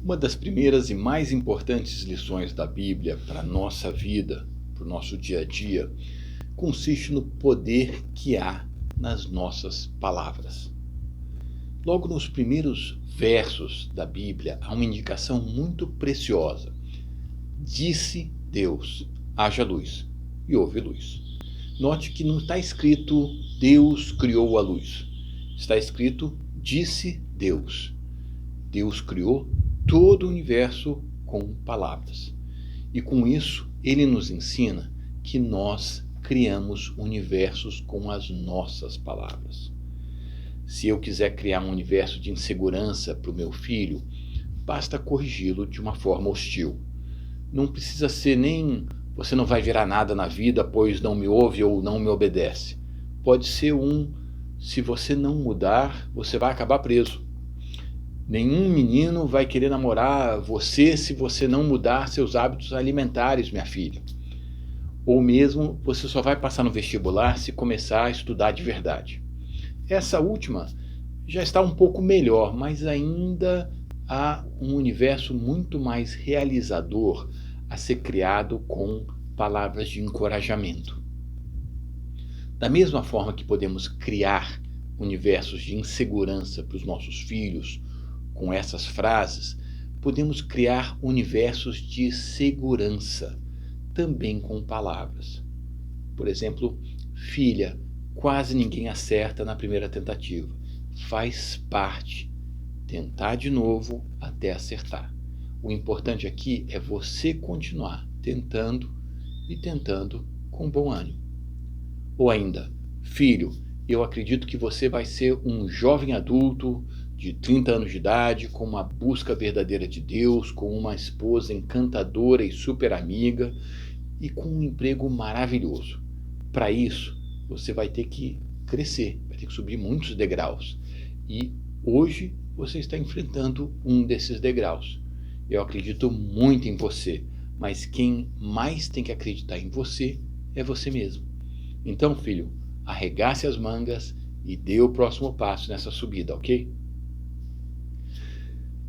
Uma das primeiras e mais importantes lições da Bíblia para a nossa vida, para o nosso dia a dia, consiste no poder que há nas nossas palavras. Logo nos primeiros versos da Bíblia, há uma indicação muito preciosa. Disse Deus, haja luz, e houve luz. Note que não está escrito Deus criou a luz. Está escrito disse Deus. Deus criou todo o universo com palavras. E com isso, ele nos ensina que nós criamos universos com as nossas palavras. Se eu quiser criar um universo de insegurança para o meu filho, basta corrigi-lo de uma forma hostil. Não precisa ser nem você não vai virar nada na vida, pois não me ouve ou não me obedece. Pode ser se você não mudar, você vai acabar preso. Nenhum menino vai querer namorar você se você não mudar seus hábitos alimentares, minha filha. Ou mesmo você só vai passar no vestibular se começar a estudar de verdade. Essa última já está um pouco melhor, mas ainda há um universo muito mais realizador a ser criado com palavras de encorajamento. Da mesma forma que podemos criar universos de insegurança para os nossos filhos, com essas frases, podemos criar universos de segurança, também com palavras. Por exemplo, filha, quase ninguém acerta na primeira tentativa. Faz parte. Tentar de novo até acertar. O importante aqui é você continuar tentando e tentando com bom ânimo. Ou ainda, filho, eu acredito que você vai ser um jovem adulto de 30 anos de idade, com uma busca verdadeira de Deus, com uma esposa encantadora e super amiga e com um emprego maravilhoso. Para isso, você vai ter que crescer, vai ter que subir muitos degraus. E hoje você está enfrentando um desses degraus. Eu acredito muito em você, mas quem mais tem que acreditar em você é você mesmo. Então, filho, arregace as mangas e dê o próximo passo nessa subida, ok?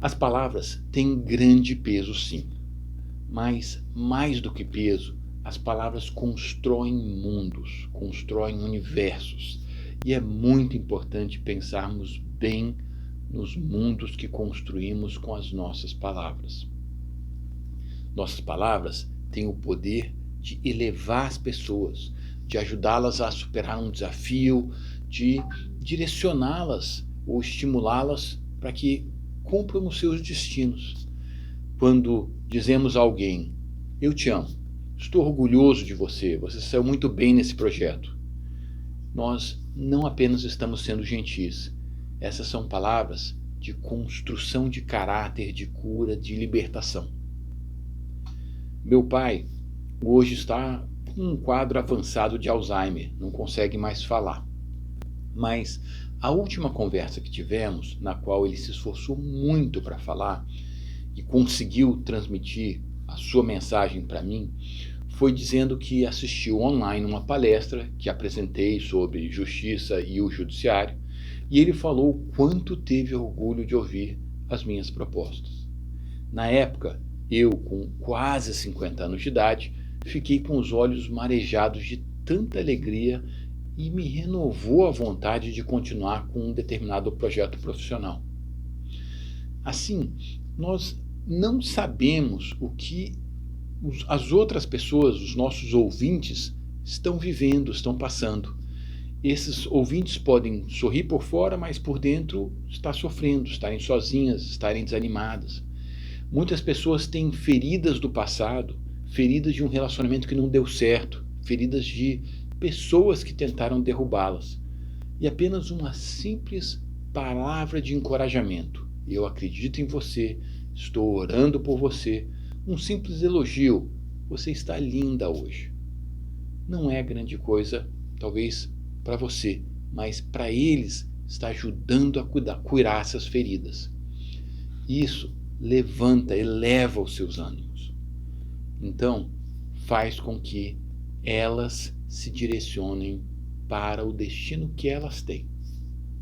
As palavras têm grande peso, sim, mas mais do que peso, as palavras constroem mundos, constroem universos, e é muito importante pensarmos bem nos mundos que construímos com as nossas palavras. Nossas palavras têm o poder de elevar as pessoas, de ajudá-las a superar um desafio, de direcioná-las ou estimulá-las para que cumpram os seus destinos. Quando dizemos a alguém, eu te amo, estou orgulhoso de você, você saiu muito bem nesse projeto, nós não apenas estamos sendo gentis. Essas são palavras de construção de caráter, de cura, de libertação. Meu pai hoje está com um quadro avançado de Alzheimer, não consegue mais falar. Mas a última conversa que tivemos, na qual ele se esforçou muito para falar e conseguiu transmitir a sua mensagem para mim, foi dizendo que assistiu online uma palestra que apresentei sobre justiça e o judiciário, e ele falou o quanto teve orgulho de ouvir as minhas propostas. Na época, eu, com quase 50 anos de idade, fiquei com os olhos marejados de tanta alegria e me renovou a vontade de continuar com um determinado projeto profissional. Assim, nós não sabemos o que as outras pessoas, os nossos ouvintes, estão vivendo, estão passando. Esses ouvintes podem sorrir por fora, mas por dentro estar sofrendo, estarem sozinhas, estarem desanimadas. Muitas pessoas têm feridas do passado, feridas de um relacionamento que não deu certo, feridas de pessoas que tentaram derrubá-las. E apenas uma simples palavra de encorajamento. Eu acredito em você, estou orando por você. Um simples elogio. Você está linda hoje. Não é grande coisa, talvez para você, mas para eles está ajudando a curar essas feridas. Isso levanta, eleva os seus ânimos. Então, faz com que elas se direcionem para o destino que elas têm,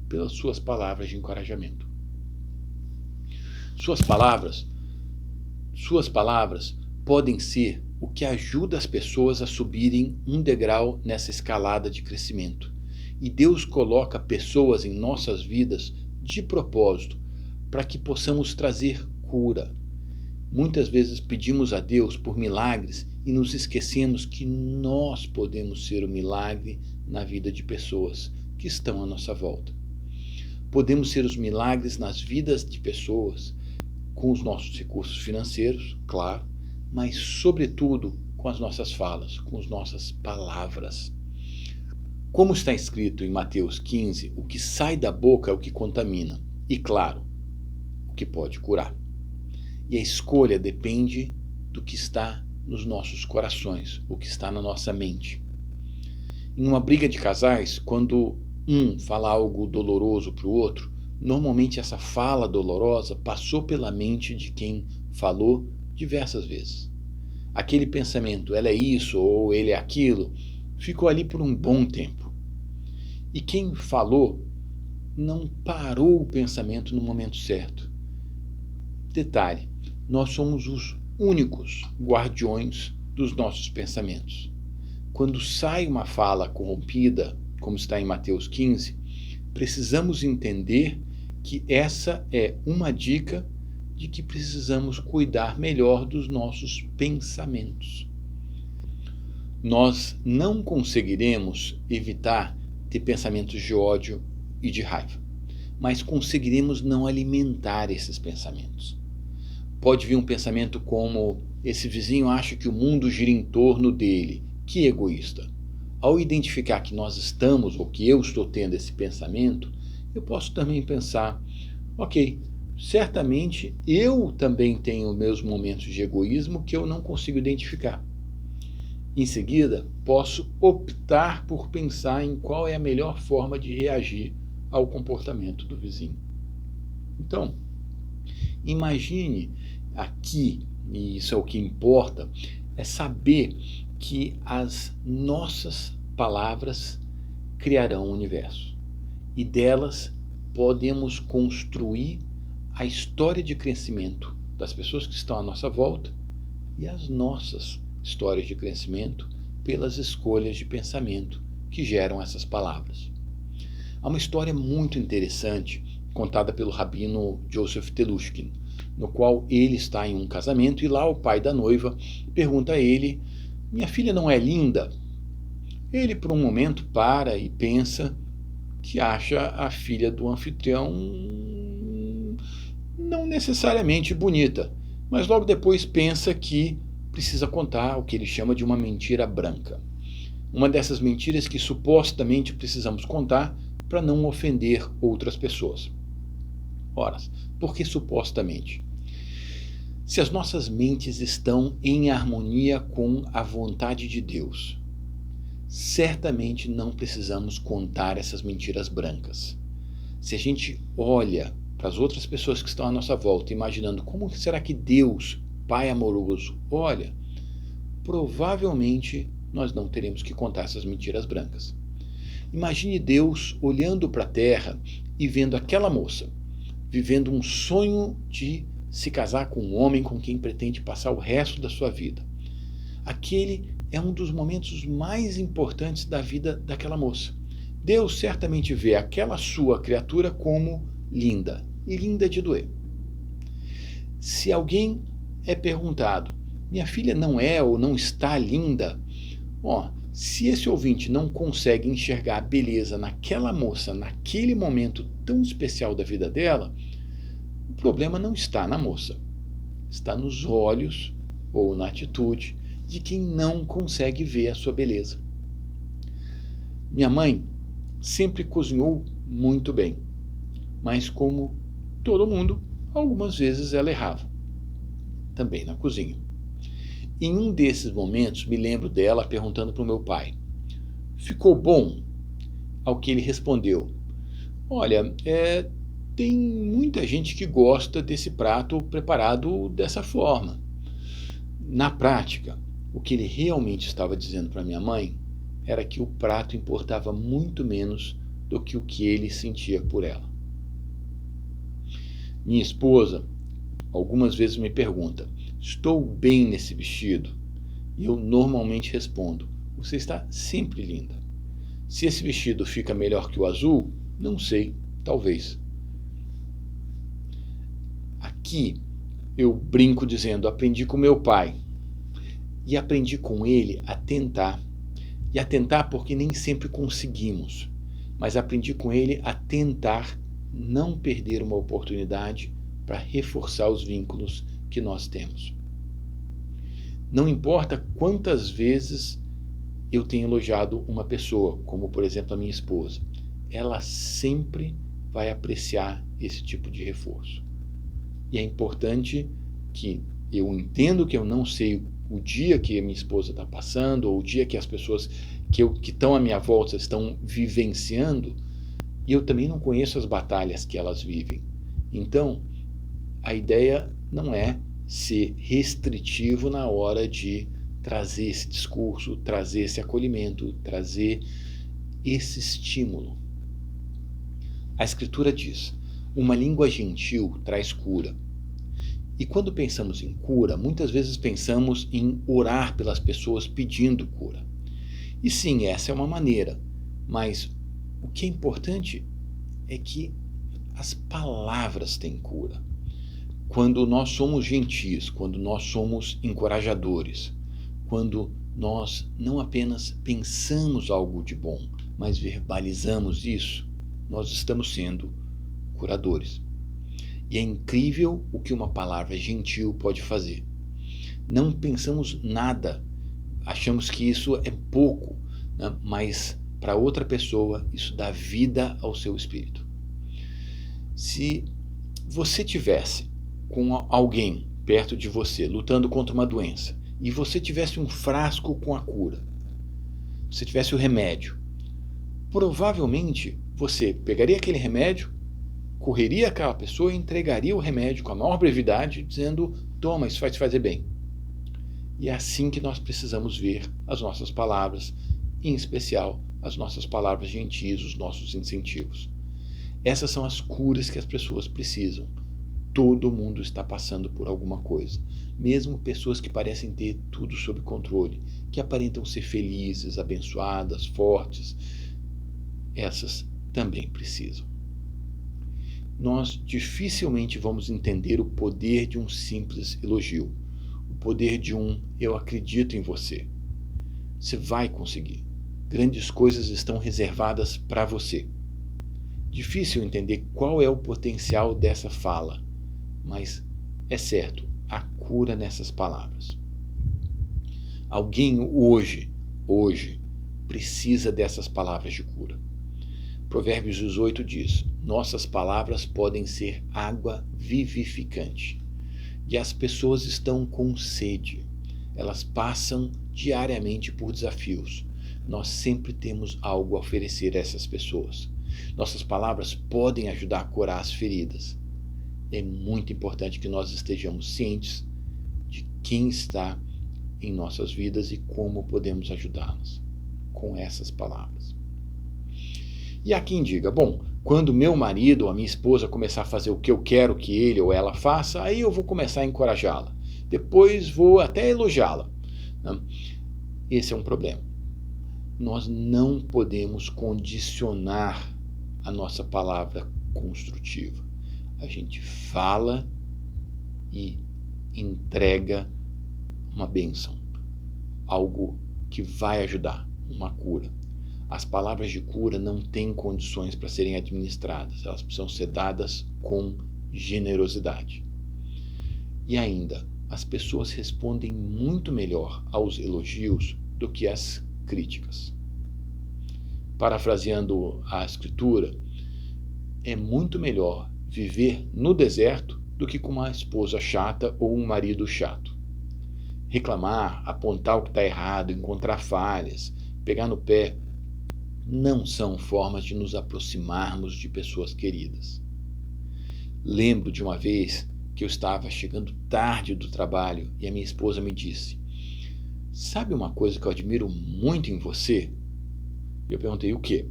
pelas suas palavras de encorajamento. Suas palavras suas palavras podem ser o que ajuda as pessoas a subirem um degrau nessa escalada de crescimento. E Deus coloca pessoas em nossas vidas de propósito para que possamos trazer cura. Muitas vezes pedimos a Deus por milagres e nos esquecemos que nós podemos ser o milagre na vida de pessoas que estão à nossa volta. Podemos ser os milagres nas vidas de pessoas com os nossos recursos financeiros, claro, mas sobretudo com as nossas falas, com as nossas palavras. Como está escrito em Mateus 15, o que sai da boca é o que contamina, e claro, o que pode curar. E a escolha depende do que está nos nossos corações, o que está na nossa mente. Em uma briga de casais, quando um fala algo doloroso para o outro, normalmente essa fala dolorosa passou pela mente de quem falou diversas vezes. Aquele pensamento, ela é isso ou ele é aquilo, ficou ali por um bom tempo. E quem falou não parou o pensamento no momento certo. Detalhe, nós somos os únicos guardiões dos nossos pensamentos. Quando sai uma fala corrompida, como está em Mateus 15, precisamos entender que essa é uma dica de que precisamos cuidar melhor dos nossos pensamentos. Nós não conseguiremos evitar ter pensamentos de ódio e de raiva, mas conseguiremos não alimentar esses pensamentos. Pode vir um pensamento como: esse vizinho acha que o mundo gira em torno dele, que egoísta. Ao identificar que nós estamos, ou que eu estou tendo esse pensamento, eu posso também pensar: ok, certamente eu também tenho meus momentos de egoísmo que eu não consigo identificar. Em seguida, posso optar por pensar em qual é a melhor forma de reagir ao comportamento do vizinho. Então, imagine aqui, e isso é o que importa, é saber que as nossas palavras criarão o universo. E delas podemos construir a história de crescimento das pessoas que estão à nossa volta e as nossas histórias de crescimento pelas escolhas de pensamento que geram essas palavras. Há uma história muito interessante contada pelo rabino Joseph Telushkin, no qual ele está em um casamento e lá o pai da noiva pergunta a ele: minha filha não é linda? Ele por um momento para e pensa que acha a filha do anfitrião não necessariamente bonita, mas logo depois pensa que precisa contar o que ele chama de uma mentira branca. Uma dessas mentiras que supostamente precisamos contar para não ofender outras pessoas. Ora, por que supostamente? Se as nossas mentes estão em harmonia com a vontade de Deus, certamente não precisamos contar essas mentiras brancas. Se a gente olha para as outras pessoas que estão à nossa volta, imaginando como será que Deus, Pai amoroso, olha, provavelmente nós não teremos que contar essas mentiras brancas. Imagine Deus olhando para a terra e vendo aquela moça, vivendo um sonho de se casar com um homem com quem pretende passar o resto da sua vida. Aquele é um dos momentos mais importantes da vida daquela moça. Deus certamente vê aquela sua criatura como linda, e linda de doer. Se alguém é perguntado: minha filha não é ou não está linda? Se esse ouvinte não consegue enxergar a beleza naquela moça, naquele momento tão especial da vida dela, o problema não está na moça, está nos olhos ou na atitude de quem não consegue ver a sua beleza. Minha mãe sempre cozinhou muito bem, mas como todo mundo, algumas vezes ela errava, também na cozinha. Em um desses momentos, me lembro dela perguntando para o meu pai: ficou bom? Ao que ele respondeu: olha, tem muita gente que gosta desse prato preparado dessa forma. Na prática, o que ele realmente estava dizendo para minha mãe era que o prato importava muito menos do que o que ele sentia por ela. Minha esposa algumas vezes me pergunta: estou bem nesse vestido? E eu normalmente respondo: você está sempre linda. Se esse vestido fica melhor que o azul, não sei, talvez. Aqui eu brinco dizendo: aprendi com meu pai. E aprendi com ele a tentar. E a tentar porque nem sempre conseguimos. Mas aprendi com ele a tentar não perder uma oportunidade para reforçar os vínculos que nós temos. Não importa quantas vezes eu tenho elogiado uma pessoa, como por exemplo a minha esposa, ela sempre vai apreciar esse tipo de reforço. E é importante que eu entendo que eu não sei o dia que a minha esposa está passando, ou o dia que as pessoas que estão à minha volta estão vivenciando, e eu também não conheço as batalhas que elas vivem. Então, a ideia não é ser restritivo na hora de trazer esse discurso, trazer esse acolhimento, trazer esse estímulo. A Escritura diz: uma língua gentil traz cura. E quando pensamos em cura, muitas vezes pensamos em orar pelas pessoas pedindo cura. E sim, essa é uma maneira, mas o que é importante é que as palavras têm cura. Quando nós somos gentis, quando nós somos encorajadores, quando nós não apenas pensamos algo de bom, mas verbalizamos isso, nós estamos sendo curadores. E é incrível o que uma palavra gentil pode fazer. Não pensamos nada, achamos que isso é pouco, né? Mas para outra pessoa isso dá vida ao seu espírito. Se você tivesse com alguém perto de você lutando contra uma doença e você tivesse um frasco com a cura, você tivesse o remédio, provavelmente você pegaria aquele remédio, correria àquela pessoa e entregaria o remédio com a maior brevidade, dizendo: toma, isso vai te fazer bem. E é assim que nós precisamos ver as nossas palavras, em especial as nossas palavras gentis, os nossos incentivos. Essas são as curas que as pessoas precisam. Todo mundo está passando por alguma coisa. Mesmo pessoas que parecem ter tudo sob controle, que aparentam ser felizes, abençoadas, fortes, essas também precisam. Nós dificilmente vamos entender o poder de um simples elogio, o poder de um "eu acredito em você". Você vai conseguir. Grandes coisas estão reservadas para você. Difícil entender qual é o potencial dessa fala, mas é certo, há cura nessas palavras. Alguém hoje, precisa dessas palavras de cura. Provérbios 18 diz: nossas palavras podem ser água vivificante. E as pessoas estão com sede. Elas passam diariamente por desafios. Nós sempre temos algo a oferecer a essas pessoas. Nossas palavras podem ajudar a curar as feridas. É muito importante que nós estejamos cientes de quem está em nossas vidas e como podemos ajudá-las com essas palavras. E há quem diga: bom, quando meu marido ou a minha esposa começar a fazer o que eu quero que ele ou ela faça, aí eu vou começar a encorajá-la. Depois vou até elogiá-la. Esse é um problema. Nós não podemos condicionar a nossa palavra construtiva. A gente fala e entrega uma bênção, algo que vai ajudar, uma cura. As palavras de cura não têm condições para serem administradas, elas precisam ser dadas com generosidade. E ainda, as pessoas respondem muito melhor aos elogios do que às críticas. Parafraseando a Escritura, é muito melhor viver no deserto do que com uma esposa chata ou um marido chato. Reclamar, apontar o que está errado, encontrar falhas, pegar no pé, não são formas de nos aproximarmos de pessoas queridas. Lembro de uma vez que eu estava chegando tarde do trabalho e a minha esposa me disse: sabe uma coisa que eu admiro muito em você? Eu perguntei: o quê?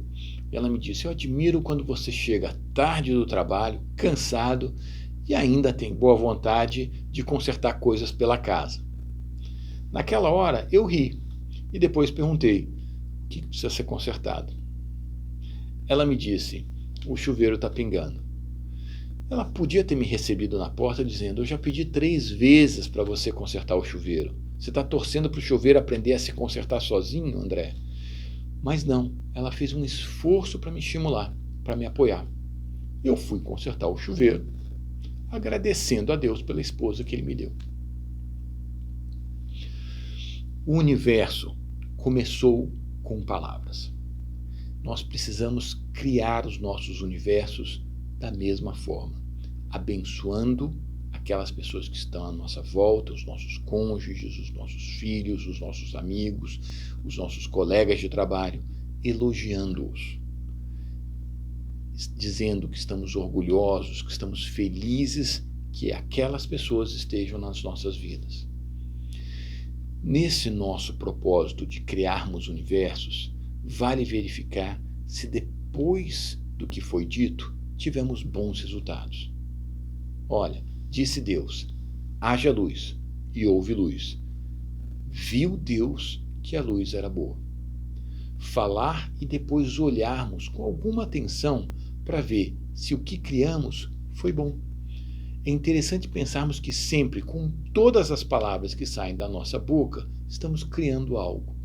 Ela me disse: eu admiro quando você chega tarde do trabalho, cansado, e ainda tem boa vontade de consertar coisas pela casa. Naquela hora eu ri e depois perguntei: o que precisa ser consertado? Ela me disse: o chuveiro está pingando. Ela podia ter me recebido na porta dizendo: eu já pedi 3 vezes para você consertar o chuveiro. Você está torcendo para o chuveiro aprender a se consertar sozinho, André? Mas não, ela fez um esforço para me estimular, para me apoiar. Eu fui consertar o chuveiro, agradecendo a Deus pela esposa que Ele me deu. O universo começou com palavras. Nós precisamos criar os nossos universos da mesma forma, abençoando aquelas pessoas que estão à nossa volta, os nossos cônjuges, os nossos filhos, os nossos amigos, os nossos colegas de trabalho, elogiando-os, dizendo que estamos orgulhosos, que estamos felizes que aquelas pessoas estejam nas nossas vidas. Nesse nosso propósito de criarmos universos, vale verificar se depois do que foi dito, tivemos bons resultados. Olha, disse Deus: haja luz, e houve luz. Viu Deus que a luz era boa. Falar e depois olharmos com alguma atenção para ver se o que criamos foi bom. É interessante pensarmos que sempre, com todas as palavras que saem da nossa boca, estamos criando algo.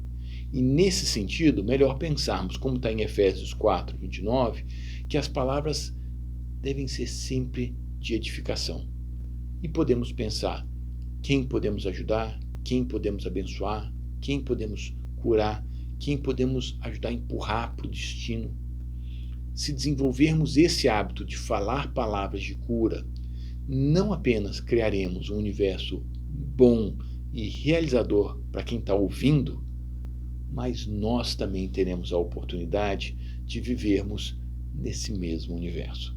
E nesse sentido, melhor pensarmos, como está em Efésios 4, 29, que as palavras devem ser sempre de edificação. E podemos pensar quem podemos ajudar, quem podemos abençoar, quem podemos curar, quem podemos ajudar a empurrar para o destino. Se desenvolvermos esse hábito de falar palavras de cura, não apenas criaremos um universo bom e realizador para quem está ouvindo, mas nós também teremos a oportunidade de vivermos nesse mesmo universo.